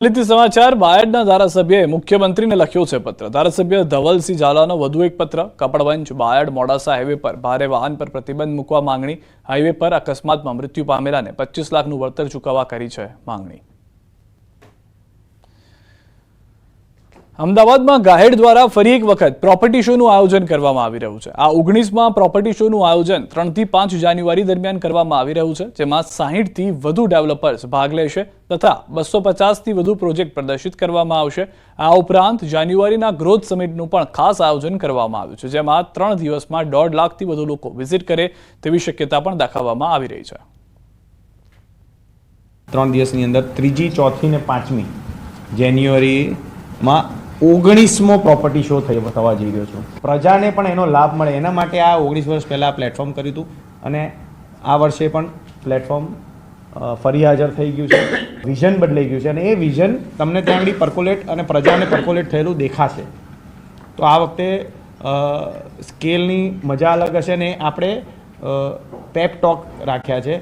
લીધી સમાચાર બાયડના ધારાસભ્યએ મુખ્યમંત્રીને લખ્યો છે પત્ર। ધારાસભ્ય ધવલસિંહ ઝાલાનો વધુ એક પત્ર। કપડવંજ બાયડ મોડાસા હાઈવે પર ભારે વાહન પર પ્રતિબંધ મૂકવા માંગણી। હાઈવે પર અકસ્માતમાં મૃત્યુ પામેલાને 25 લાખનું વળતર ચૂકવવા કરી છે માંગણી। અમદાવાદમાં ગાહેડ દ્વારા ફરી એક વખત પ્રોપર્ટી શોનું આયોજન કરવામાં આવી રહ્યું છે। આ 19માં પ્રોપર્ટી શોનું આયોજન 3 થી 5 જાન્યુઆરી દરમિયાન કરવામાં આવી રહ્યું છે, જેમાં 60 થી વધુ ડેવલપર્સ ભાગ લેશે તથા 250 થી વધુ પ્રોજેક્ટ પ્રદર્શિત કરવામાં આવશે। આ ઉપરાંત જાન્યુઆરીના ગ્રોથ સમિટનું પણ ખાસ આયોજન કરવામાં આવ્યું છે, જેમાં 3 દિવસમાં 1.5 લાખથી વધુ લોકો વિઝિટ કરે તેવી શક્યતા પણ દાખવવામાં આવી રહી છે। 3 દિવસની અંદર 3જી, 4થી ને 5મી જાન્યુઆરીમાં 19મો પ્રોપર્ટી શો થવા જઈ રહ્યો છે। પ્રજાને પણ એનો લાભ મળે એના માટે આ 19 વર્ષ પહેલાં પ્લેટફોર્મ કર્યું હતું અને આ વર્ષે પણ પ્લેટફોર્મ ફરી હાજર થઈ ગયું છે। વિઝન બદલાઈ ગયું છે અને એ વિઝન તમને ત્યાં આગળ પર્કોલેટ અને પ્રજાને પર્કોલેટ થયેલું દેખાશે। તો આ વખતે સ્કેલની મજા અલગ હશે ને આપણે પેપ ટોક રાખ્યા છે।